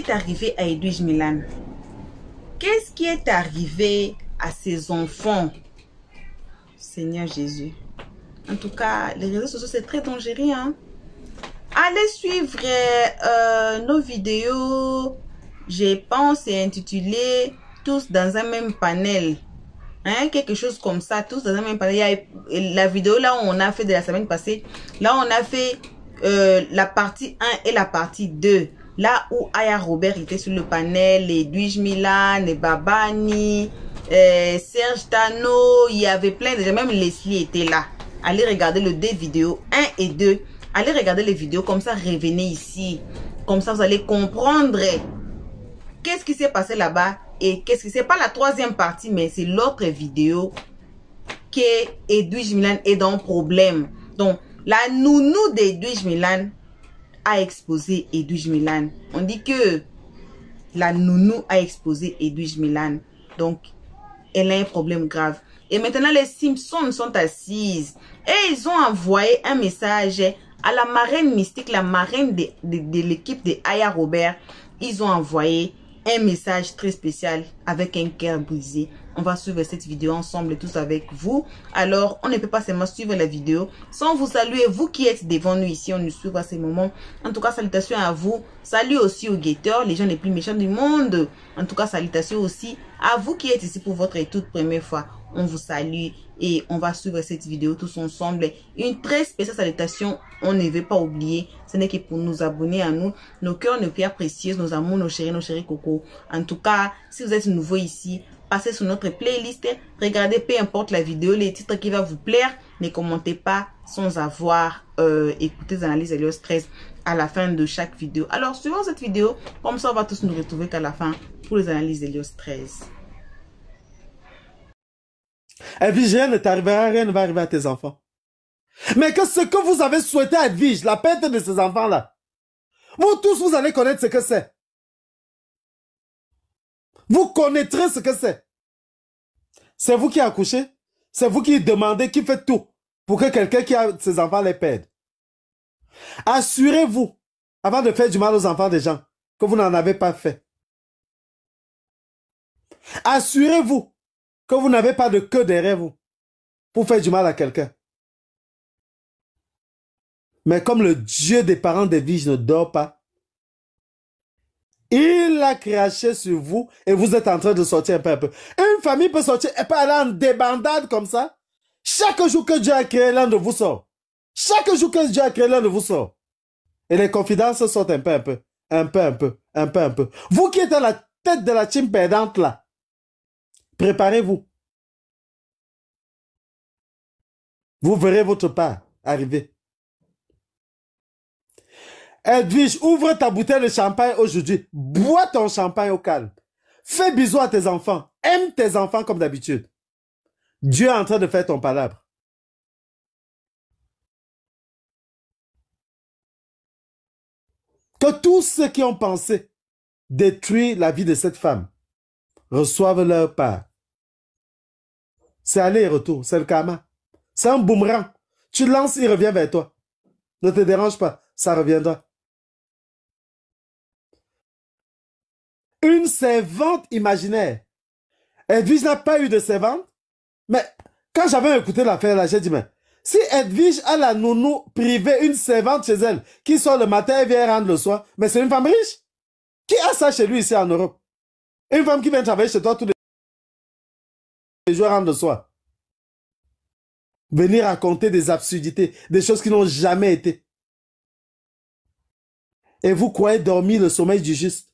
est arrivé à Edwige Milan? Qu'est-ce qui est arrivé à ses enfants? Seigneur Jésus. En tout cas, les réseaux sociaux, c'est très dangereux. Hein? Allez suivre nos vidéos. Je pense c'est intitulé Tous dans un même panel. Hein? Quelque chose comme ça. Tous dans un même panel. Il y a la vidéo là où on a fait de la semaine passée. Là, on a fait la partie 1 et la partie 2. Là où Aya Robert était sur le panel. Edwige Milan, et Babani, Serge Tano. Il y avait plein de gens. Même Leslie était là. Allez regarder les deux vidéos 1 et 2. Allez regarder les vidéos comme ça, revenez ici. Comme ça, vous allez comprendre qu'est-ce qui s'est passé là-bas. Et qu'est-ce qui c'est pas la troisième partie, mais c'est l'autre vidéo que Edwige Milan est dans un problème. Donc, la nounou d'Edwige Milan a exposé Edwige Milan. On dit que la nounou a exposé Edwige Milan. Donc, elle a un problème grave. Et maintenant, les Simpsons sont assises. Et ils ont envoyé un message à la marraine mystique, la marraine de l'équipe de Aya Robert. Ils ont envoyé un message très spécial avec un cœur brisé. On va suivre cette vidéo ensemble tous avec vous. Alors, on ne peut pas seulement suivre la vidéo sans vous saluer, vous qui êtes devant nous ici, on nous suit à ces moments. En tout cas, salutations à vous. Salut aussi aux guetteurs, les gens les plus méchants du monde. En tout cas, salutations aussi à vous qui êtes ici pour votre toute première fois. On vous salue et on va suivre cette vidéo tous ensemble. Une très spéciale salutation, on ne veut pas oublier. Ce n'est que pour nous abonner à nous, nos cœurs, nos pierres précieuses, nos amours, nos chéris cocos. En tout cas, si vous êtes nouveau ici, passez sur notre playlist, regardez peu importe la vidéo, les titres qui va vous plaire. Ne commentez pas sans avoir écouté les analyses Helios 13 à la fin de chaque vidéo. Alors, suivons cette vidéo, comme ça on va tous nous retrouver qu'à la fin pour les analyses Helios 13. Edwige, rien ne t'arrivera, rien ne va arriver à tes enfants. Mais que ce que vous avez souhaité à Edwige, la perte de ces enfants-là, vous tous, vous allez connaître ce que c'est. Vous connaîtrez ce que c'est. C'est vous qui accouchez, c'est vous qui demandez, qui fait tout pour que quelqu'un qui a ses enfants les perde. Assurez-vous, avant de faire du mal aux enfants des gens, que vous n'en avez pas fait. Assurez-vous que vous n'avez pas de queue derrière vous pour faire du mal à quelqu'un. Mais comme le Dieu des parents d'Edwige ne dort pas, il a craché sur vous et vous êtes en train de sortir un peu à peu. Une famille peut sortir et peut aller en débandade comme ça. Chaque jour que Dieu a créé, l'un de vous sort. Chaque jour que Dieu a créé, l'un de vous sort. Et les confidences sortent un peu à peu. Un peu à peu. Un peu à peu. Vous qui êtes à la tête de la team perdante là, préparez-vous. Vous verrez votre part arriver. Edwige, ouvre ta bouteille de champagne aujourd'hui. Bois ton champagne au calme. Fais bisous à tes enfants. Aime tes enfants comme d'habitude. Dieu est en train de faire ton palabre. Que tous ceux qui ont pensé détruire la vie de cette femme reçoivent leur part. C'est aller et retour, c'est le karma. C'est un boomerang. Tu lances, il revient vers toi. Ne te dérange pas, ça reviendra. Une servante imaginaire. Edwige n'a pas eu de servante. Mais quand j'avais écouté l'affaire là, j'ai dit, mais si Edwige a la nounou privée, une servante chez elle, qui sort le matin et vient rendre le soir, mais c'est une femme riche. Qui a ça chez lui ici en Europe? Une femme qui vient travailler chez toi tous les jours rendre le soir. Venir raconter des absurdités, des choses qui n'ont jamais été. Et vous croyez dormir le sommeil du juste.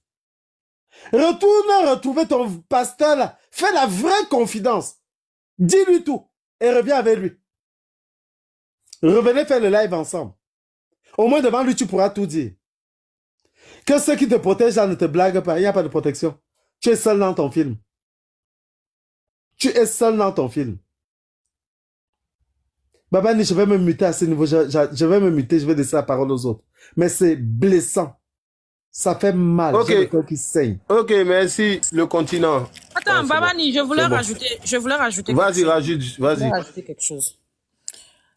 Retourne retrouver ton pasteur là. Fais la vraie confidence. Dis-lui tout et reviens avec lui. Revenez faire le live ensemble. Au moins devant lui, tu pourras tout dire. Que ceux qui te protègent là ne te blaguent pas. Il n'y a pas de protection. Tu es seul dans ton film. Tu es seul dans ton film. Babani, je vais me muter à ce niveau. Je vais me muter, je vais laisser la parole aux autres. Mais c'est blessant. Ça fait mal. Ok. J'ai le cœur qui saigne. Ok, merci. Le continent. Attends, Babani, bon. je voulais rajouter Vas-y, rajoute, vas-y. quelque chose.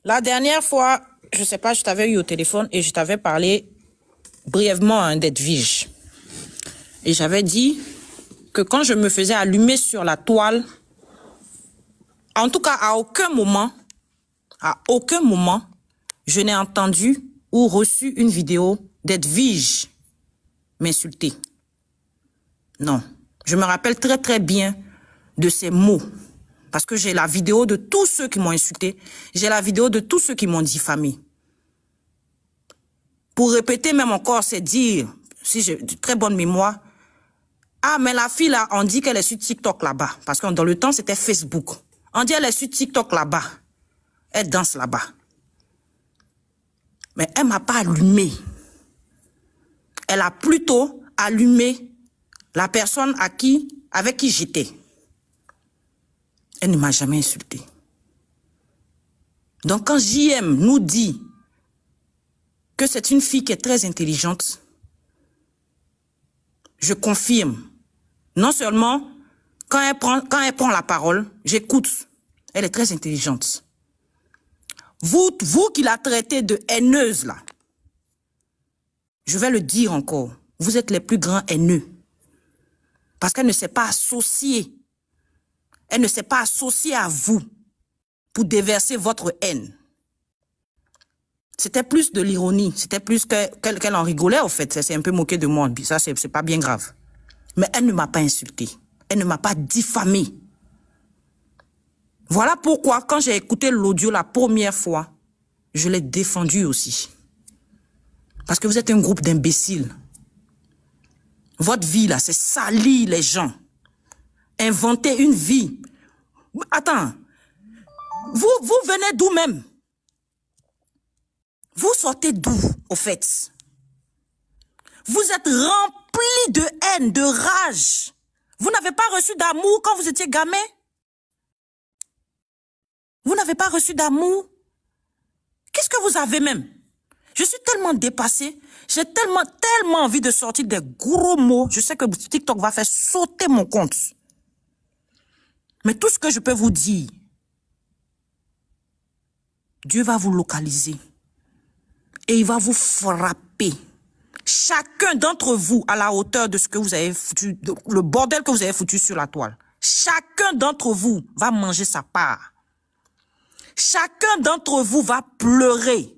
La dernière fois, je sais pas, je t'avais eu au téléphone et je t'avais parlé brièvement d'Edwige. Et j'avais dit que quand je me faisais allumer sur la toile, en tout cas, à aucun moment, je n'ai entendu ou reçu une vidéo d'Edwige m'insulter. Non. Je me rappelle très très bien de ces mots. Parce que j'ai la vidéo de tous ceux qui m'ont insulté. J'ai la vidéo de tous ceux qui m'ont diffamé. Pour répéter même encore, c'est dire, si j'ai de très bonne mémoire, ah, mais la fille là, on dit qu'elle est sur TikTok là-bas. Parce que dans le temps, c'était Facebook. On dit qu'elle est sur TikTok là-bas. Elle danse là-bas. Mais elle ne m'a pas allumé. Elle a plutôt allumé la personne avec qui j'étais. Elle ne m'a jamais insulté. Donc quand JM nous dit que c'est une fille qui est très intelligente, je confirme. Non seulement quand elle prend la parole, j'écoute. Elle est très intelligente. Vous qui la traitez de haineuse là, je vais le dire encore, vous êtes les plus grands haineux. Parce qu'elle ne s'est pas associée. Elle ne s'est pas associée à vous pour déverser votre haine. C'était plus de l'ironie. C'était plus qu'elle en rigolait, au fait. C'est un peu moqué de moi. Ça, c'est pas bien grave. Mais elle ne m'a pas insulté. Elle ne m'a pas diffamé. Voilà pourquoi, quand j'ai écouté l'audio la première fois, je l'ai défendu aussi. Parce que vous êtes un groupe d'imbéciles. Votre vie, là, c'est salir les gens. Inventer une vie. Attends. Vous venez d'où même? Vous sortez d'où, au fait? Vous êtes remplis de haine, de rage. Vous n'avez pas reçu d'amour quand vous étiez gamin? Vous n'avez pas reçu d'amour? Qu'est-ce que vous avez même? Je suis tellement dépassée. J'ai tellement envie de sortir des gros mots. Je sais que TikTok va faire sauter mon compte. Mais tout ce que je peux vous dire, Dieu va vous localiser. Et il va vous frapper. Chacun d'entre vous à la hauteur de ce que vous avez foutu, le bordel que vous avez foutu sur la toile. Chacun d'entre vous va manger sa part. Chacun d'entre vous va pleurer.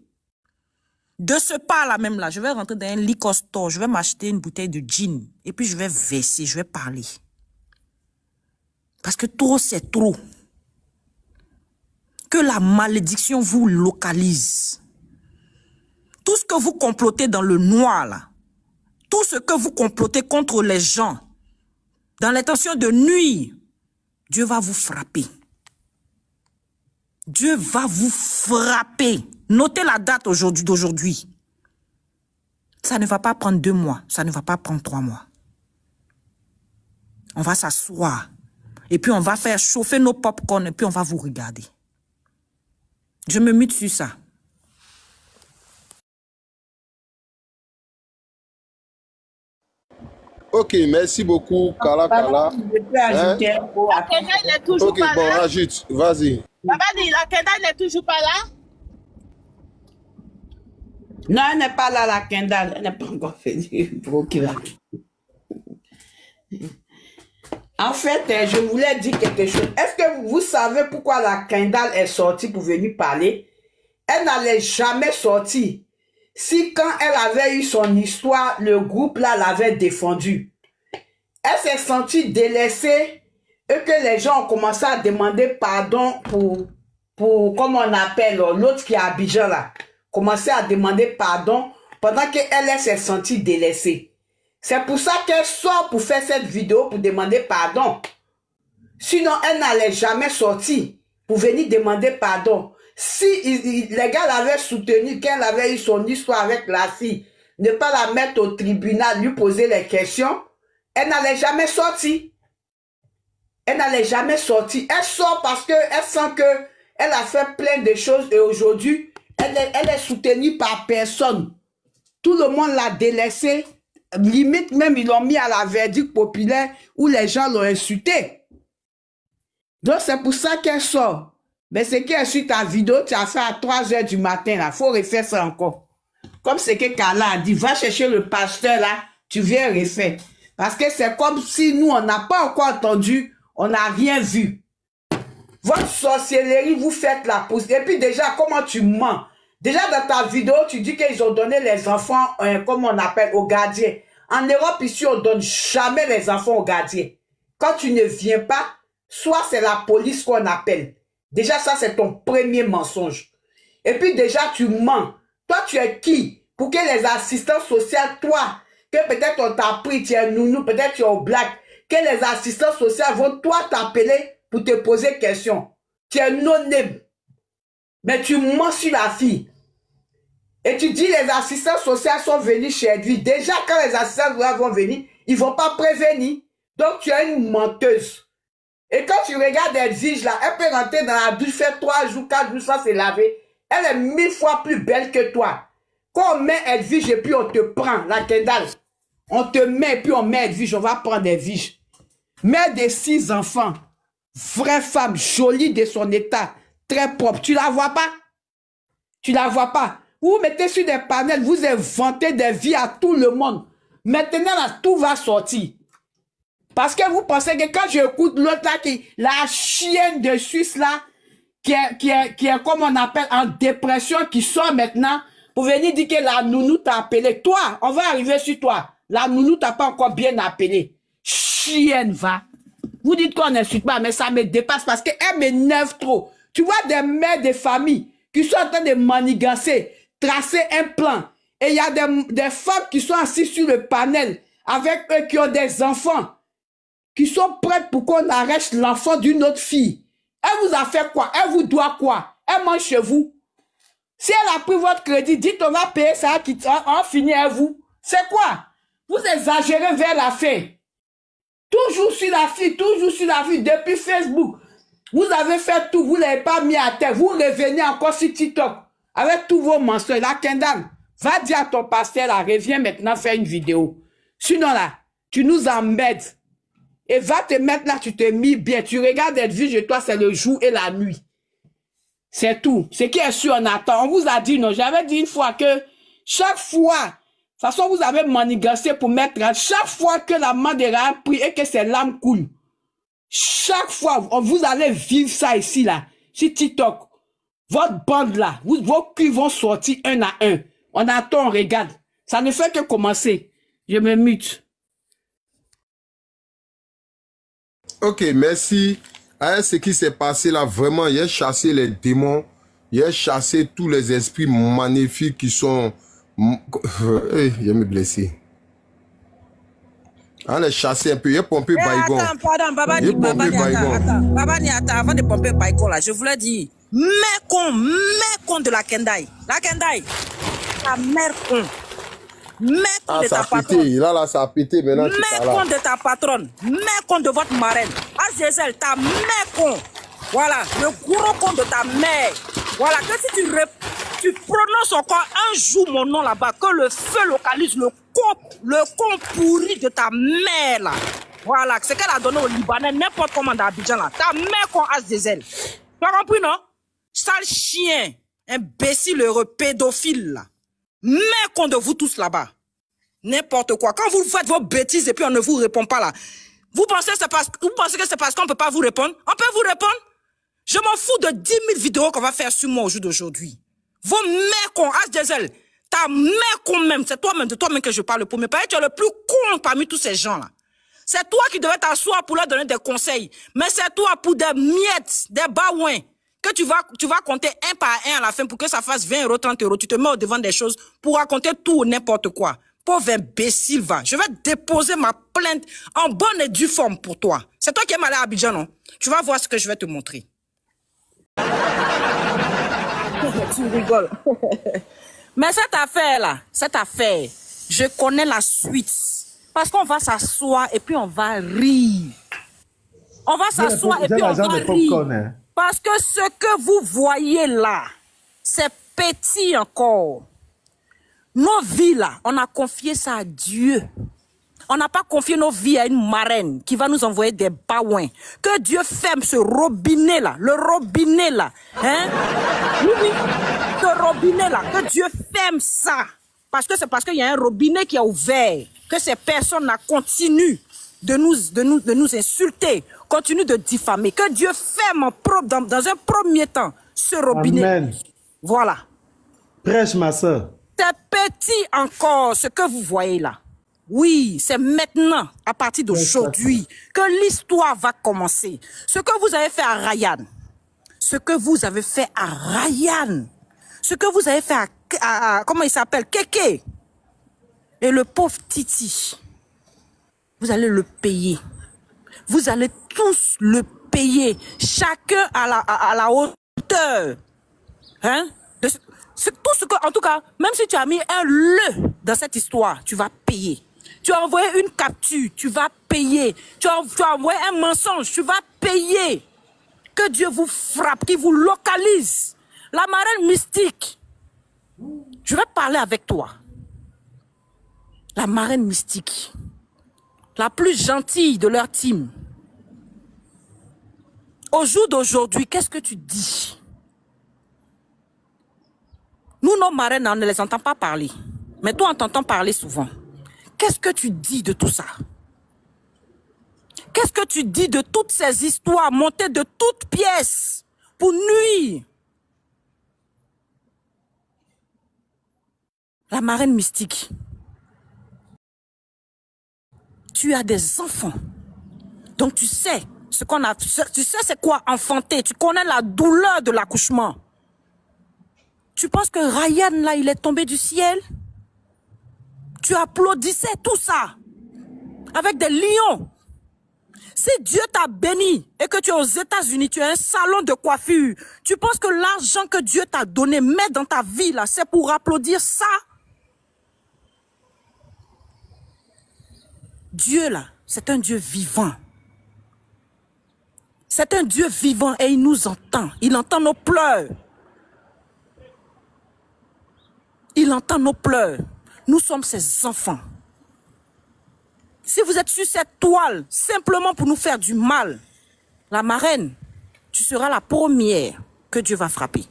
De ce pas-là même là, je vais rentrer dans un liquor store, je vais m'acheter une bouteille de gin. Et puis je vais verser, je vais parler. Parce que trop c'est trop. Que la malédiction vous localise. Tout ce que vous complotez dans le noir là, tout ce que vous complotez contre les gens, dans l'intention de nuire, Dieu va vous frapper. Dieu va vous frapper. Notez la date d'aujourd'hui. Ça ne va pas prendre 2 mois, ça ne va pas prendre 3 mois. On va s'asseoir et puis on va faire chauffer nos pop-corn et puis on va vous regarder. Je me mute sur ça. Ok, merci beaucoup, Kala. Je peux ajouter un mot La après. Kenda, il n'est toujours Ok, pas bon, là. ajoute, vas-y. Babadi, la Kenda, il n'est toujours pas là. Non, elle n'est pas là, la Kendall. Elle n'est pas encore fait du procureur. En fait, je voulais dire quelque chose. Est-ce que vous savez pourquoi la Kendall est sortie pour venir parler? Elle n'allait jamais sortir. Si quand elle avait eu son histoire, le groupe là l'avait défendue. Elle s'est sentie délaissée et que les gens ont commencé à demander pardon pour comment on appelle l'autre qui est à Abidjan là. Commençait à demander pardon pendant qu'elle s'est sentie délaissée. C'est pour ça qu'elle sort pour faire cette vidéo pour demander pardon. Sinon, elle n'allait jamais sortir pour venir demander pardon. Si les gars l'avaient soutenu, qu'elle avait eu son histoire avec la fille, ne pas la mettre au tribunal, lui poser les questions, elle n'allait jamais sortir. Elle n'allait jamais sortir. Elle sort parce qu'elle sent qu'elle a fait plein de choses et aujourd'hui, elle est soutenue par personne. Tout le monde l'a délaissée. Limite même, ils l'ont mis à la verdict populaire où les gens l'ont insulté. Donc, c'est pour ça qu'elle sort. Mais ce qui est sur ta vidéo, tu as fait à 3 h du matin, là. Faut refaire ça encore. Comme ce que Kala a dit, va chercher le pasteur, là, tu viens refaire. Parce que c'est comme si nous, on n'a pas encore entendu, on n'a rien vu. Votre sorcellerie, vous faites la pousse. Et puis déjà, comment tu mens? Déjà, dans ta vidéo, tu dis qu'ils ont donné les enfants, comme on appelle, aux gardiens. En Europe, ici, on donne jamais les enfants aux gardiens. Quand tu ne viens pas, soit c'est la police qu'on appelle. Déjà, ça, c'est ton premier mensonge. Et puis déjà, tu mens. Toi, tu es qui? Pour que les assistants sociaux, toi, que peut-être on t'a pris, tu es nounou, peut-être tu es au black, que les assistants sociaux vont toi t'appeler pour te poser question. Tu es non-name. Mais tu mens sur la fille. Et tu dis les assistants sociaux sont venus chez lui. Déjà, quand les assistants sociaux vont venir, ils ne vont pas prévenir. Donc, tu es une menteuse. Et quand tu regardes Edwige là, elle peut rentrer dans la douche, faire 3 jours, 4 jours sans se laver. Elle est 1000 fois plus belle que toi. Quand on met Edwige et puis on te prend, la Kendall. On te met et puis on met Edwige, on va prendre Edwige. Mère de 6 enfants. Vraie femme, jolie de son état, très propre. Tu la vois pas? Tu la vois pas? Vous mettez sur des panels, vous inventez des vies à tout le monde. Maintenant, là, tout va sortir. Parce que vous pensez que quand j'écoute l'autre là, la chienne de Suisse là, qui est comme on appelle en dépression, qui sort maintenant, pour venir dire que la nounou t'a appelé. Toi, on va arriver sur toi. La nounou t'a pas encore bien appelé. Chienne, va. Vous dites qu'on n'insulte pas, mais ça me dépasse parce qu'elle m'énerve trop. Tu vois des mères de famille qui sont en train de manigancer, tracer un plan. Et il y a des femmes qui sont assises sur le panel avec eux qui ont des enfants, qui sont prêtes pour qu'on arrête l'enfant d'une autre fille. Elle vous a fait quoi? Elle vous doit quoi? Elle mange chez vous. Si elle a pris votre crédit, dites on va payer ça, on finit à vous. C'est quoi? Vous exagérez vers la fin. Toujours sur la fille, toujours sur la fille, depuis Facebook. Vous avez fait tout, vous ne l'avez pas mis à terre. Vous revenez encore sur TikTok avec tous vos mensonges. Là, Kendall, va dire à ton pasteur, là, reviens maintenant faire une vidéo. Sinon, là, tu nous emmerdes. Et va te mettre là, tu te mis bien. Tu regardes être vu chez toi, c'est le jour et la nuit. C'est tout. Ce qui est sûr, on attend. On vous a dit, non, j'avais dit une fois que chaque fois, de toute façon, vous avez manigancé pour mettre, chaque fois que la main de Raham prie et que ses larmes coulent, chaque fois, vous allez vivre ça ici, là, sur TikTok. Votre bande là, vos culs vont sortir un à un. On attend, on regarde. Ça ne fait que commencer. Je me mute. Ok, merci. À ce qui s'est passé là, vraiment, il a chassé les démons, il a chassé tous les esprits magnifiques qui sont... Il va me blesser. On les chassé un peu, il a pompé Baïgon. Attends, pardon, Babani, attends, avant de pomper Baïgon là, je voulais dire, mère con de la Kendall. La Kendall, ta mère con. Mère con de ta patronne. Là, ça a pété maintenant. Mère con de ta patronne. Mère con de votre marraine. Azazel, ta mère con. Voilà, le gros con de ta mère. Voilà, que si tu prononces encore un jour mon nom là-bas, que le feu localise le con pourri de ta mère là. Voilà, c'est qu'elle a donné au Libanais, n'importe comment dans Abidjan là. Ta mère con Azazel. Tu as compris, non? Sale chien, imbécile heureux, pédophile là. Mère con de vous tous là-bas. N'importe quoi. Quand vous faites vos bêtises et puis on ne vous répond pas là, vous pensez que c'est parce qu'on ne peut pas vous répondre? On peut vous répondre? Je m'en fous de 10 000 vidéos qu'on va faire sur moi au jour d'aujourd'hui. Vos mères con, H-Diesel, ta mère con même, c'est toi-même, de toi-même que je parle pour me parler. Tu es le plus con parmi tous ces gens-là. C'est toi qui devais t'asseoir pour leur donner des conseils. Mais c'est toi pour des miettes, des baouins, que tu vas compter un par un à la fin pour que ça fasse 20 €, 30 €. Tu te mets au devant des choses pour raconter tout ou n'importe quoi. Pauvre imbécile, va. Je vais déposer ma plainte en bonne et due forme pour toi. C'est toi qui es allé à Abidjan, non? Tu vas voir ce que je vais te montrer. Tu rigoles. Mais cette affaire-là, je connais la suite. Parce qu'on va s'asseoir et puis on va rire. On va s'asseoir et puis on va rire. Parce que ce que vous voyez là, c'est petit encore. Nos vies là, on a confié ça à Dieu. On n'a pas confié nos vies à une marraine qui va nous envoyer des baouins. Que Dieu ferme ce robinet là, le robinet là. Hein? Oui, ce robinet là, que Dieu ferme ça. Parce que c'est parce qu'il y a un robinet qui est ouvert. que ces personnes-là continuent de nous insulter, continuent de diffamer. Que Dieu ferme dans un premier temps ce robinet. Amen. Voilà. Prêche, ma soeur. C'est petit encore ce que vous voyez là. Oui, c'est maintenant, à partir d'aujourd'hui, que l'histoire va commencer. Ce que vous avez fait à Ryan, ce que vous avez fait à Ryan, ce que vous avez fait à comment il s'appelle, Kéké, et le pauvre Titi, vous allez le payer. Vous allez tous le payer, chacun à la hauteur. Hein? Tout ce que, en tout cas, même si tu as mis un le dans cette histoire, tu vas payer. Tu as envoyé une capture, tu vas payer. Tu as envoyé un mensonge, tu vas payer. Que Dieu vous frappe, qu'il vous localise. La marraine mystique, je vais parler avec toi. La marraine mystique, la plus gentille de leur team. Au jour d'aujourd'hui, qu'est-ce que tu dis? Nous, nos marraines, on ne les entend pas parler. Mais toi, on t'entend parler souvent. Qu'est-ce que tu dis de tout ça? Qu'est-ce que tu dis de toutes ces histoires montées de toutes pièces pour nuire? La marraine mystique. Tu as des enfants. Donc tu sais ce qu'on a, tu sais c'est quoi enfanter. Tu connais la douleur de l'accouchement. Tu penses que Ryan, là, il est tombé du ciel? Tu applaudissais tout ça avec des lions. Si Dieu t'a béni et que tu es aux États-Unis, tu as un salon de coiffure, tu penses que l'argent que Dieu t'a donné, met dans ta vie, là, c'est pour applaudir ça? Dieu, là, c'est un Dieu vivant. C'est un Dieu vivant et il nous entend. Il entend nos pleurs. Il entend nos pleurs. Nous sommes ses enfants. Si vous êtes sur cette toile, simplement pour nous faire du mal, la marraine, tu seras la première que Dieu va frapper.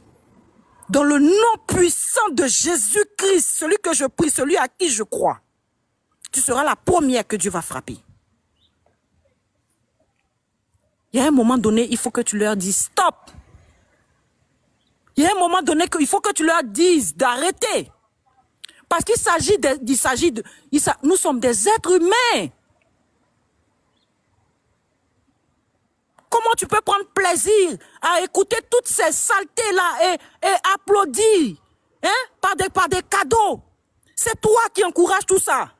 Dans le nom puissant de Jésus-Christ, celui que je prie, celui à qui je crois, tu seras la première que Dieu va frapper. Il y a un moment donné, il faut que tu leur dises stop. Il y a un moment donné qu'il faut que tu leur dises d'arrêter. Parce qu'il s'agit de, nous sommes des êtres humains. Comment tu peux prendre plaisir à écouter toutes ces saletés-là et applaudir, hein, par des cadeaux? C'est toi qui encourages tout ça.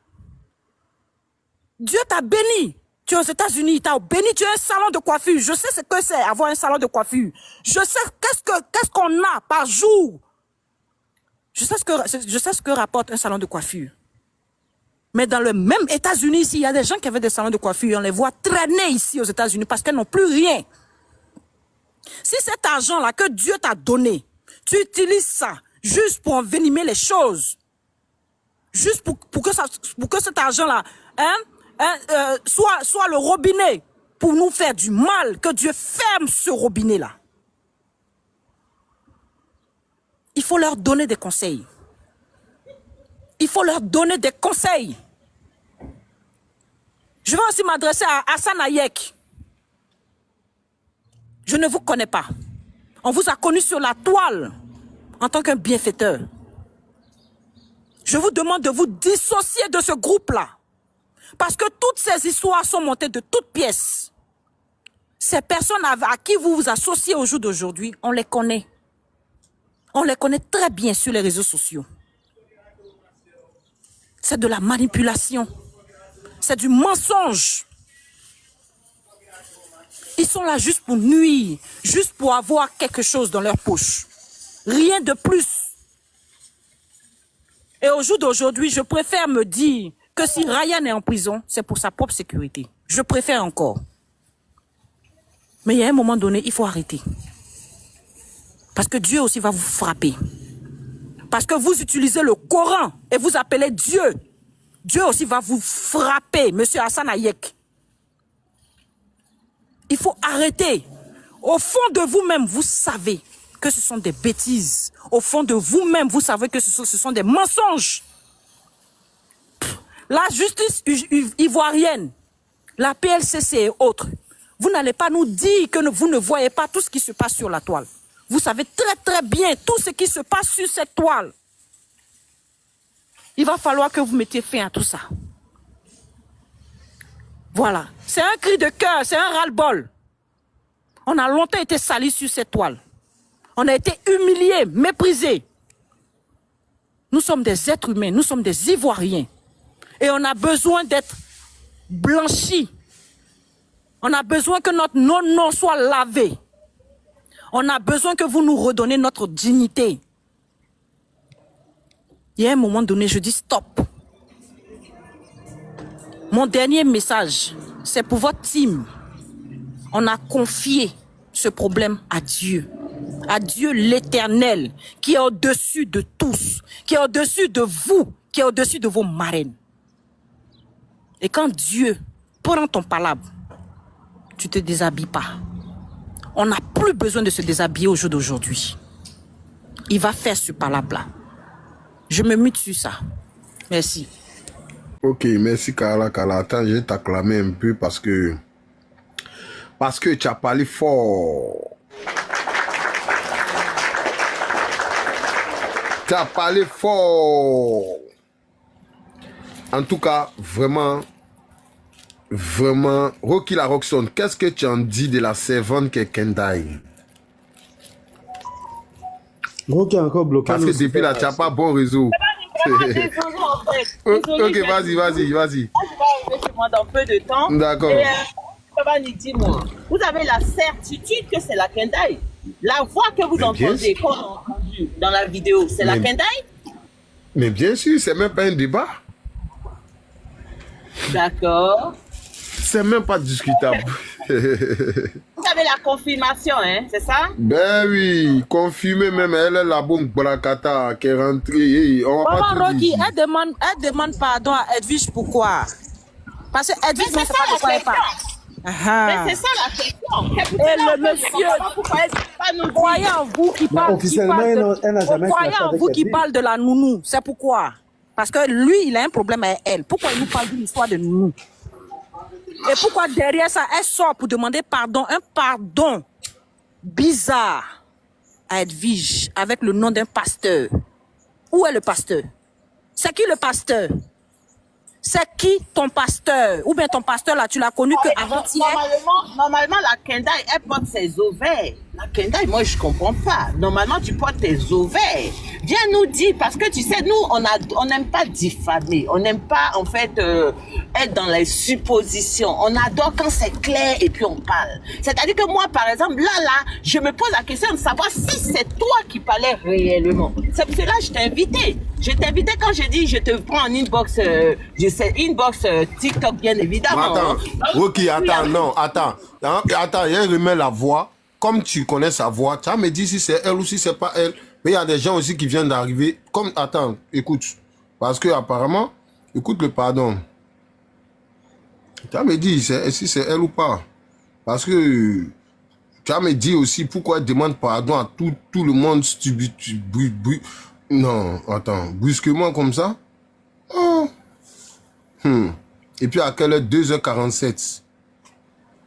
Dieu t'a béni. Tu es aux États-Unis, il t'a béni, tu as un salon de coiffure. Je sais ce que c'est avoir un salon de coiffure. Je sais qu'est-ce qu'on a par jour. Je sais ce que rapporte un salon de coiffure. Mais dans le même États-Unis, ici, il y a des gens qui avaient des salons de coiffure. On les voit traîner ici aux États-Unis parce qu'elles n'ont plus rien. Si cet argent-là que Dieu t'a donné, tu utilises ça juste pour envenimer les choses, juste pour que cet argent-là, soit le robinet pour nous faire du mal, que Dieu ferme ce robinet-là. Il faut leur donner des conseils. Il faut leur donner des conseils. Je vais aussi m'adresser à Hassan Hayek. Je ne vous connais pas. On vous a connu sur la toile en tant qu'un bienfaiteur. Je vous demande de vous dissocier de ce groupe-là. Parce que toutes ces histoires sont montées de toutes pièces. Ces personnes à qui vous vous associez au jour d'aujourd'hui, on les connaît. On les connaît très bien sur les réseaux sociaux. C'est de la manipulation. C'est du mensonge. Ils sont là juste pour nuire, juste pour avoir quelque chose dans leur poche. Rien de plus. Et au jour d'aujourd'hui, je préfère me dire que si Ryan est en prison, c'est pour sa propre sécurité. Je préfère encore. Mais il y a un moment donné, il faut arrêter. Parce que Dieu aussi va vous frapper. Parce que vous utilisez le Coran et vous appelez Dieu. Dieu aussi va vous frapper, monsieur Hassan Hayek. Il faut arrêter. Au fond de vous-même, vous savez que ce sont des bêtises. Au fond de vous-même, vous savez que ce sont des mensonges. la justice ivoirienne, la PLCC et autres, vous n'allez pas nous dire que vous ne voyez pas tout ce qui se passe sur la toile. Vous savez très très bien tout ce qui se passe sur cette toile. Il va falloir que vous mettiez fin à tout ça. Voilà. C'est un cri de cœur, c'est un ras-le-bol. On a longtemps été salis sur cette toile. On a été humiliés, méprisés. Nous sommes des êtres humains, nous sommes des Ivoiriens. Et on a besoin d'être blanchis. On a besoin que notre nom soit lavé. On a besoin que vous nous redonnez notre dignité. Il y a un moment donné, je dis stop. Mon dernier message, c'est pour votre team. On a confié ce problème à Dieu. À Dieu l'Éternel, qui est au-dessus de tous, qui est au-dessus de vous, qui est au-dessus de vos marraines. Et quand Dieu prend ton palabre, tu ne te déshabilles pas. On n'a plus besoin de se déshabiller au jour d'aujourd'hui. Il va faire ce palabre-là. Je me mute sur ça. Merci. Ok, merci Kala. Attends, je vais t'acclamer un peu parce que tu as parlé fort. Tu as parlé fort. En tout cas, vraiment, Rocky la Roxon, qu'est-ce que tu en dis de la servante qui est Kendai? Rocky est encore bloqué. Parce que depuis là, tu n'as pas bon réseau. Désolé, en fait. Désolé, ok, vas-y. Je vais arriver chez moi dans peu de temps. D'accord. Et dis-moi, vous avez la certitude que c'est la Kendai. La voix que vous entendez, qu'on a entendue dans la vidéo, c'est la Kendai? Mais bien sûr, c'est même pas un débat. D'accord. C'est même pas discutable. Vous avez la confirmation, hein, c'est ça? Ben oui, confirmé même, elle est la bonne Brakata qui est rentrée. Maman Rocky, elle demande pardon à Edwige, pourquoi? Parce que Edwige ne sait pas de quoi elle parle. Mais c'est ça la question. Et le monsieur, croyez en vous qui parle, qui parle de la nounou, c'est pourquoi? Parce que lui, il a un problème avec elle. Pourquoi il nous parle d'une histoire de nounou? Et pourquoi derrière ça, elle sort pour demander pardon, un pardon bizarre à Edwige avec le nom d'un pasteur? Où est le pasteur? C'est qui le pasteur? C'est qui ton pasteur? Ou bien ton pasteur là, tu l'as connu qu'avant-hier? Normalement, la Kendai, elle porte ses ovaires. La Kendai, moi, je comprends pas. Normalement, tu portes tes ovaires. Viens nous dire, parce que tu sais, nous, on n'aime pas diffamer. On n'aime pas, en fait, être dans les suppositions. On adore quand c'est clair et puis on parle. C'est-à-dire que moi, par exemple, là, je me pose la question de savoir si c'est toi qui parlais réellement. C'est pour cela que je t'ai invité. Je t'ai invité quand j'ai dit, je te prends en inbox, inbox TikTok, bien évidemment. Attends, Rocky, attends, elle remet la voix. Comme tu connais sa voix, tu vas me dire si c'est elle ou si c'est pas elle. Mais il y a des gens aussi qui viennent d'arriver. Comme, attends, écoute. Parce que apparemment, écoute le pardon. Tu vas me dire si c'est elle ou pas. Parce que tu vas me dire aussi pourquoi elle demande pardon à tout le monde. Non, attends, brusquement comme ça. Oh. Et puis à quelle heure? 2h47.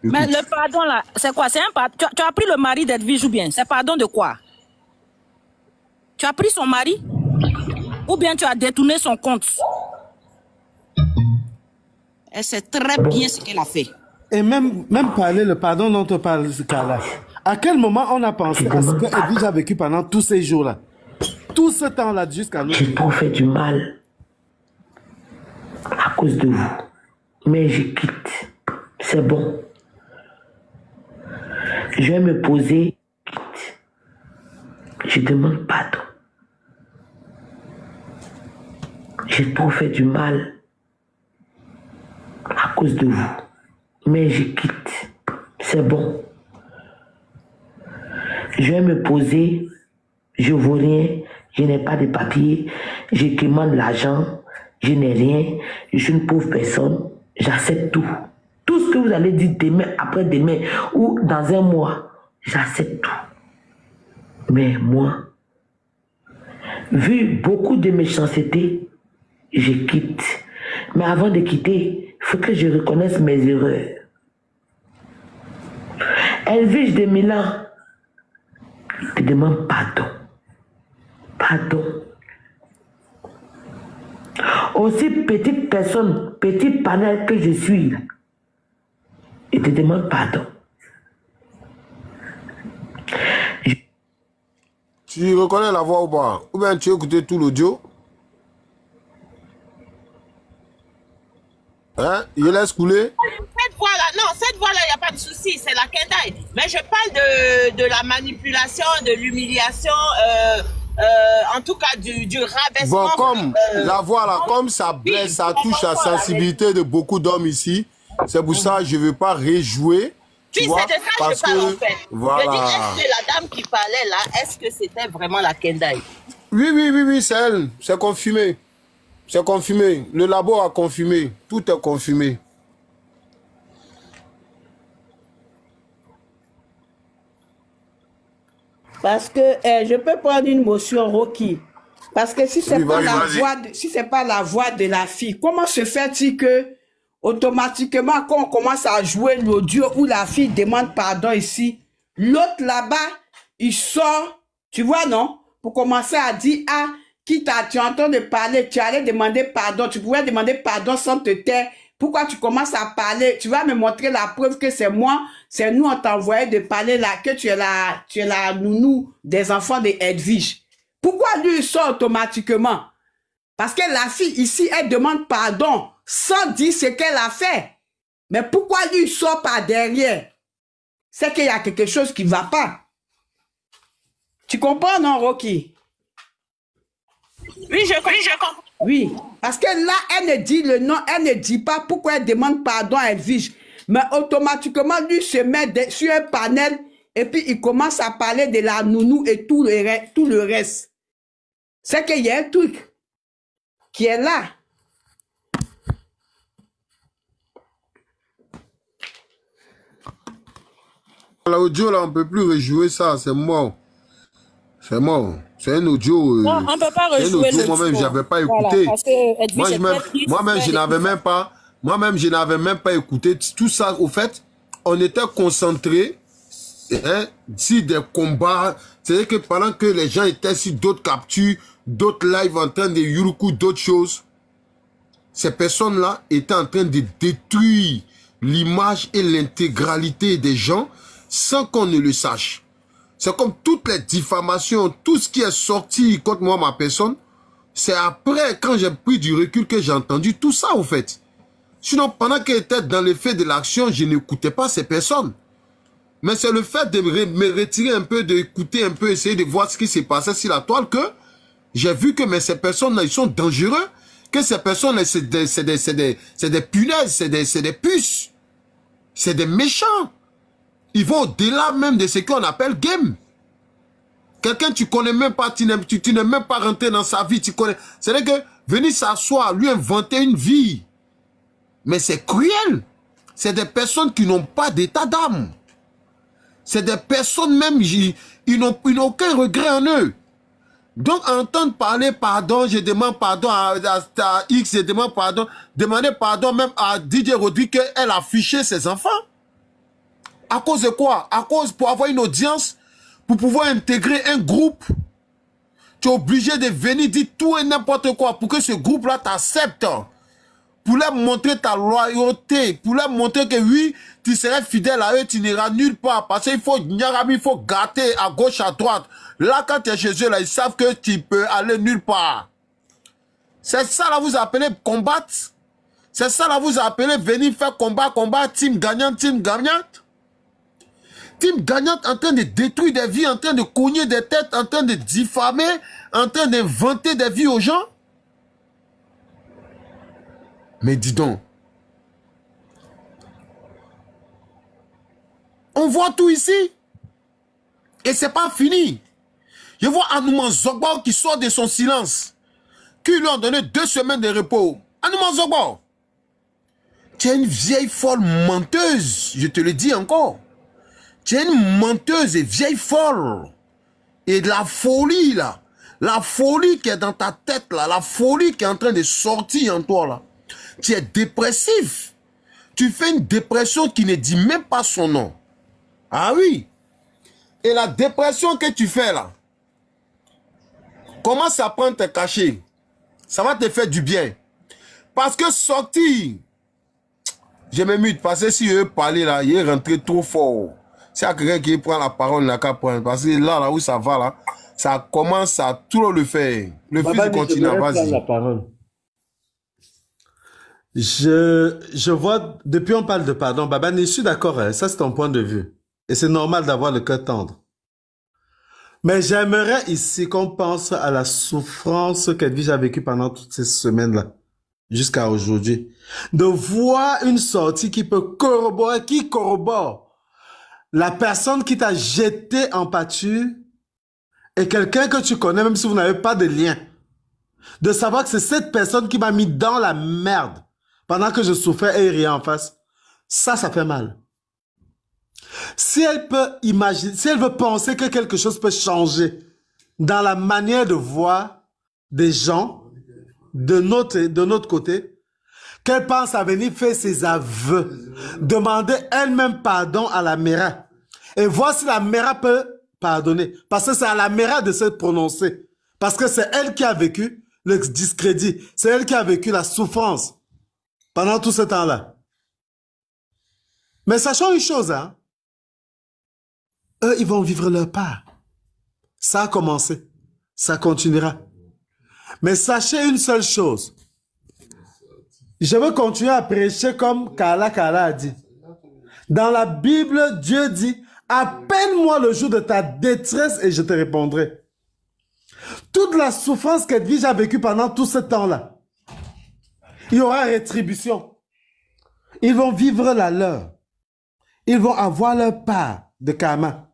Écoute. Mais le pardon là, c'est quoi? C'est un pardon. Tu as pris le mari d'Edwige ou bien? C'est pardon de quoi? Tu as pris son mari? Ou bien tu as détourné son compte? Elle sait très bien ce qu'elle a fait. Et même parler le pardon dont on parle, Kala. À quel moment on a pensé à ce que Edwige a vécu pendant tous ces jours-là? Tout ce temps-là jusqu'à nous. J'ai trop fait du mal à cause de vous. Mais je quitte. C'est bon. Je vais me poser. Je demande pardon. J'ai trop fait du mal à cause de vous. Mais je quitte. C'est bon. Je vais me poser. Je ne vaux rien. Je n'ai pas de papier. Je demande l'argent. Je n'ai rien. Je suis une pauvre personne. J'accepte tout. Tout ce que vous allez dire demain, après-demain ou dans un mois, j'accepte tout. Mais moi, vu beaucoup de méchanceté, je quitte. Mais avant de quitter, il faut que je reconnaisse mes erreurs. Edwige de Milan te demande pardon. Pardon. Aussi petite personne, petit panel que je suis, je te demande pardon. Tu reconnais la voix ou pas? Ou bien tu as écouté tout l'audio? Hein? Il laisse couler? Cette voix-là, non, cette voix-là, il n'y a pas de souci, c'est la Kendai. Mais je parle de la manipulation, de l'humiliation, en tout cas du rabaissement. Bon, comme la voix là, comme ça blesse, ça touche la sensibilité de beaucoup d'hommes ici. C'est pour ça que je ne veux pas réjouir. Oui, c'est de ça que je parle en fait. Voilà. Je dis, est-ce que la dame qui parlait là, est-ce que c'était vraiment la Kendai? Oui, c'est elle. C'est confirmé. C'est confirmé. Le labo a confirmé. Tout est confirmé. Parce que je peux prendre une motion, Rocky. Parce que si c'est pas la voix de la fille, comment se fait-il que automatiquement, quand on commence à jouer l'audio où la fille demande pardon ici, l'autre là-bas, il sort, tu vois, non? Pour commencer à dire, ah, tu es en train de parler, tu allais demander pardon, tu pouvais demander pardon sans te taire. Pourquoi tu commences à parler? Tu vas me montrer la preuve que c'est moi, c'est nous, on t'a envoyé de parler là, que tu es la nounou des enfants de Edwige. Pourquoi lui, il sort automatiquement? Parce que la fille ici, elle demande pardon sans dire ce qu'elle a fait. Mais pourquoi lui, il sort par derrière? C'est qu'il y a quelque chose qui ne va pas. Tu comprends, non, Rocky? Oui, je comprends. Oui, parce que là, elle ne dit le nom, elle ne dit pas pourquoi elle demande pardon à Edwige. Mais automatiquement, lui se met sur un panel et puis il commence à parler de la nounou et tout le reste. C'est qu'il y a un truc qui est là. L'audio là, on ne peut plus rejouer ça, c'est mort. C'est mort. C'est un audio. Non, on ne peut pas rejouer le moi-même, je n'avais pas écouté. Voilà, moi-même, je n'avais même pas. Moi-même, je n'avais même pas écouté tout ça. Au fait, on était concentré sur des combats. C'est-à-dire que pendant que les gens étaient sur d'autres captures, d'autres lives en train de yuruku, d'autres choses, ces personnes-là étaient en train de détruire l'image et l'intégralité des gens sans qu'on ne le sache. C'est comme toutes les diffamations, tout ce qui est sorti contre moi, ma personne, c'est après, quand j'ai pris du recul, que j'ai entendu tout ça, au fait. Sinon, pendant qu'elle était dans l'effet de l'action, je n'écoutais pas ces personnes. Mais c'est le fait de me retirer un peu, d'écouter un peu, essayer de voir ce qui s'est passé sur la toile, que j'ai vu que ces personnes-là, ils sont dangereux, que ces personnes-là, c'est des punaises, c'est des puces, c'est des méchants. Ils vont au-delà même de ce qu'on appelle game. Quelqu'un tu connais même pas, tu n'es même pas rentré dans sa vie, tu connais. C'est-à-dire que venir s'asseoir, lui inventer une vie. Mais c'est cruel. C'est des personnes qui n'ont pas d'état d'âme. C'est des personnes même, ils n'ont aucun regret en eux. Donc, entendre parler pardon, je demande pardon à X, je demande pardon. Demander pardon même à Didier Rodrigue qu'elle a fiché ses enfants. À cause de quoi? À cause pour avoir une audience, pour pouvoir intégrer un groupe. Tu es obligé de venir dire tout et n'importe quoi pour que ce groupe-là t'accepte. Pour leur montrer ta loyauté, pour leur montrer que oui, tu serais fidèle à eux, tu n'iras nulle part. Parce qu'il faut gâter à gauche, à droite. Là, quand tu es chez eux, là, ils savent que tu peux aller nulle part. C'est ça, là, vous appelez combattre. C'est ça, là, vous appelez venir faire combat, team gagnante, team gagnante. Team gagnante en train de détruire des vies, en train de cogner des têtes, en train de diffamer, en train d'inventer des vies aux gens. Mais dis donc, on voit tout ici. Et c'est pas fini. Je vois Anouman Zogbo qui sort de son silence. Qui lui ont donné 2 semaines de repos. Anouman Zogbo, tu es une vieille folle menteuse. Je te le dis encore. Tu es une menteuse et vieille folle. Et de la folie là. La folie qui est dans ta tête là. La folie qui est en train de sortir en toi là. Tu es dépressif. Tu fais une dépression qui ne dit même pas son nom. Ah oui. Et la dépression que tu fais là, commence à prendre tes cachets. Ça va te faire du bien. Parce que sortir, je me mute, parce que si je veux parler là, il est rentré trop fort. S'il y a quelqu'un qui prend la parole, il n'a qu'à prendre. Parce que là où ça va là, ça commence à trop le faire. Le fils continue, vas-y. Je vois, depuis on parle de pardon, Babani, je suis d'accord, hein, ça c'est ton point de vue. Et c'est normal d'avoir le cœur tendre. Mais j'aimerais ici qu'on pense à la souffrance qu'Edwige a vécue pendant toutes ces semaines-là, jusqu'à aujourd'hui. De voir une sortie qui peut corroborer, qui corrobore la personne qui t'a jeté en pâture et quelqu'un que tu connais, même si vous n'avez pas de lien. De savoir que c'est cette personne qui m'a mis dans la merde pendant que je souffrais et il riait en face. Ça fait mal. Si elle peut imaginer, si elle veut penser que quelque chose peut changer dans la manière de voir des gens de notre côté, qu'elle pense à venir faire ses aveux, demander elle-même pardon à la Mera et voir si la Mera peut pardonner. Parce que c'est à la Mera de se prononcer. Parce que c'est elle qui a vécu le discrédit. C'est elle qui a vécu la souffrance pendant tout ce temps-là. Mais sachons une chose, hein. Eux, ils vont vivre leur part. Ça a commencé. Ça continuera. Mais sachez une seule chose. Je veux continuer à prêcher comme Kala a dit. Dans la Bible, Dieu dit, appelle-moi le jour de ta détresse et je te répondrai. Toute la souffrance qu'Edwige a vécue pendant tout ce temps-là, il y aura rétribution. Ils vont vivre la leur. Ils vont avoir leur part de karma.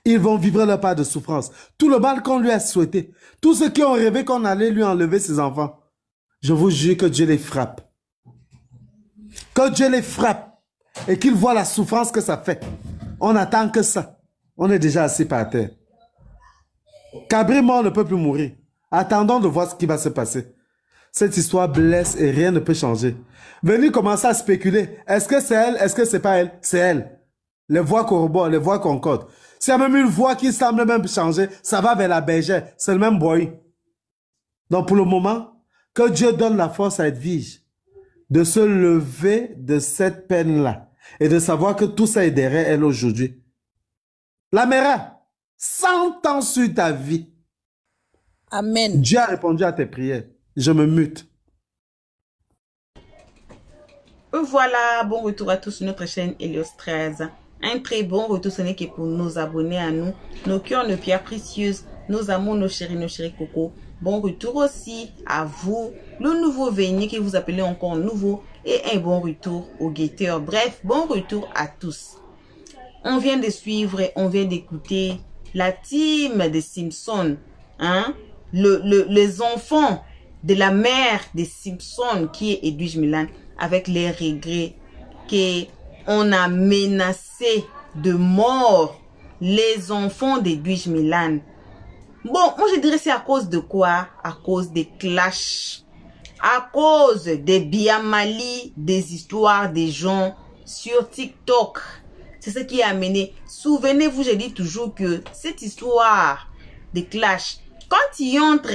Ils vont vivre leur part de souffrance. Tout le mal qu'on lui a souhaité. Tous ceux qui ont rêvé qu'on allait lui enlever ses enfants. Je vous jure que Dieu les frappe. Que Dieu les frappe. Et qu'il voit la souffrance que ça fait. On n'attend que ça. On est déjà assis par terre. Cabri mort ne peut plus mourir. Attendons de voir ce qui va se passer. Cette histoire blesse et rien ne peut changer. Venez commencer à spéculer. Est-ce que c'est elle? Est-ce que c'est pas elle? C'est elle. Les voix corroborent, les voix concordent. S'il y a même une voix qui semble même changer, ça va vers la bergère. C'est le même boy. Donc pour le moment, que Dieu donne la force à Edwige de se lever de cette peine-là et de savoir que tout ça est derrière elle aujourd'hui. La Mera, 100 ans sur ta vie. Amen. Dieu a répondu à tes prières. Je me mute. Voilà, bon retour à tous sur notre chaîne Helios 13. Un très bon retour, ce n'est que pour nos abonnés à nous, nos cœurs, nos pierres précieuses, nos amours, nos chéris cocos. Bon retour aussi à vous, le nouveau venu que vous appelez encore nouveau, et un bon retour aux guetteurs. Bref, bon retour à tous. On vient de suivre, on vient d'écouter la team des Simpsons, hein? Les enfants de la mère des Simpsons qui est Edwige Milan, avec les regrets qu'on a menacé de mort les enfants d'Edwige Milan. Bon, moi je dirais c'est à cause de quoi? À cause des clashs, à cause des biamali, des histoires des gens sur TikTok. C'est ce qui a amené. Souvenez-vous, je dis toujours que cette histoire de clash, quand il entre,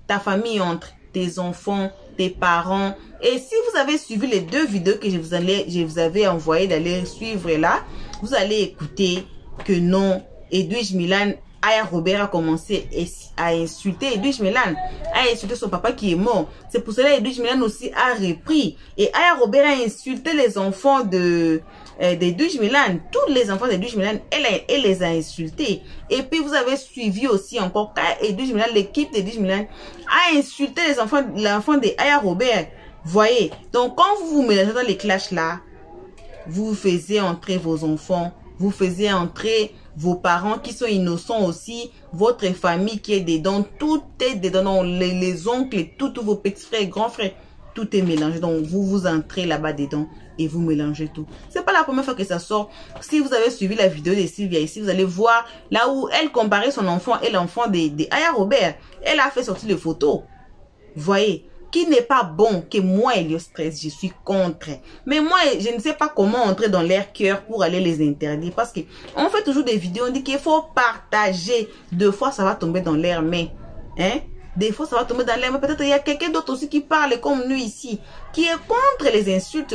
ta famille entre, tes enfants, tes parents. Et si vous avez suivi les deux vidéos que je vous avais envoyé d'aller suivre là, vous allez écouter que non, Edwige Milan, Aya Robert a commencé à insulter Edwige Milan, a insulté son papa qui est mort. C'est pour cela que Edwige Milan aussi a repris. Et Aya Robert a insulté les enfants d'Edwige Milan. Tous les enfants d'Edwige Milan, elle les a insultés. Et puis vous avez suivi aussi encore Edwige Milan, l'équipe d'Edwige Milan a insulté l'enfant de Aya Robert. Voyez. Donc quand vous vous mélangez dans les clashs là, vous faisiez entrer vos enfants, vous faisiez entrer vos parents qui sont innocents aussi, votre famille qui est dedans, tout est dedans, les oncles, tous vos petits frères, grands frères, tout est mélangé. Donc vous entrez là-bas dedans et vous mélangez tout. C'est pas la première fois que ça sort. Si vous avez suivi la vidéo de Sylvia ici, vous allez voir là où elle comparait son enfant et l'enfant de Aya Robert. Elle a fait sortir les photos. Voyez. qui n'est pas bon, que moi, Helios 13, je suis contre. Mais moi, je ne sais pas comment entrer dans leur cœur pour aller les interdire. Parce que on fait toujours des vidéos, on dit qu'il faut partager. Deux fois, ça va tomber dans leurs mains. Hein? Des fois, ça va tomber dans leurs mains. Peut-être il y a quelqu'un d'autre aussi qui parle comme nous ici, qui est contre les insultes.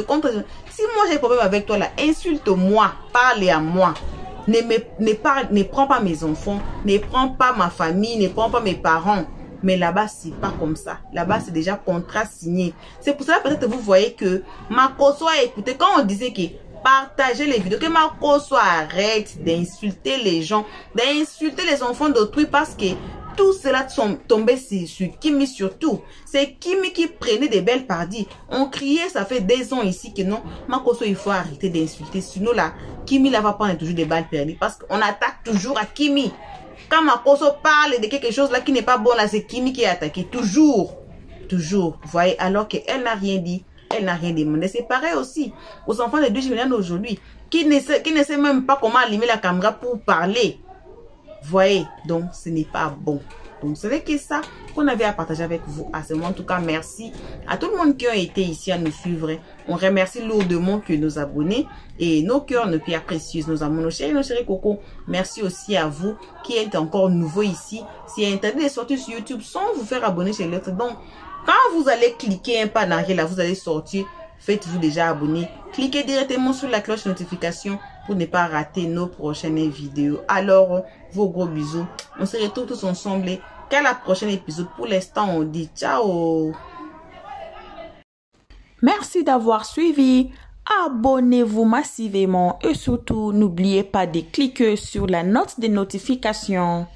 Si moi, j'ai un problème avec toi, là, insulte-moi, parle à moi. Ne prends pas mes enfants, ne prends pas ma famille, ne prends pas mes parents. Mais là-bas, c'est pas comme ça. Là-bas, c'est déjà contrat signé. C'est pour ça peut-être vous voyez que Makosso a écouté quand on disait que partagez les vidéos, que Makosso arrête d'insulter les gens, d'insulter les enfants d'autrui parce que tout cela sont tombés sur Kimi surtout. C'est Kimi qui prenait des belles parties. On criait, ça fait des ans ici que non, Makosso, il faut arrêter d'insulter. Sinon là, Kimi là va prendre toujours des balles perdues parce qu'on attaque toujours à Kimi. Quand Makosso parle de quelque chose là qui n'est pas bon, là c'est Kimi qui est attaqué. Toujours. Toujours. Vous voyez, alors qu'elle n'a rien dit. Elle n'a rien demandé. C'est pareil aussi aux enfants de 2 générations d'aujourd'hui qui ne sait même pas comment allumer la caméra pour parler. Vous voyez, donc ce n'est pas bon. Donc ce n'est que ça qu'on avait à partager avec vous à ce moment. En tout cas, merci à tout le monde qui a été ici à nous suivre. On remercie lourdement que nos abonnés et nos cœurs, nos pierres précieuses, nos amours, nos chéris coco. Merci aussi à vous qui êtes encore nouveau ici. Si Internet est sorti sur YouTube sans vous faire abonner chez l'autre. Donc, quand vous allez cliquer un pas en arrière, là, vous allez sortir. Faites-vous déjà abonner. Cliquez directement sur la cloche de notification pour ne pas rater nos prochaines vidéos. Alors, vos gros bisous. On se retrouve tous ensemble. Qu'à la prochaine épisode. Pour l'instant, on dit ciao. Merci d'avoir suivi. Abonnez-vous massivement et surtout, n'oubliez pas de cliquer sur la note de notification.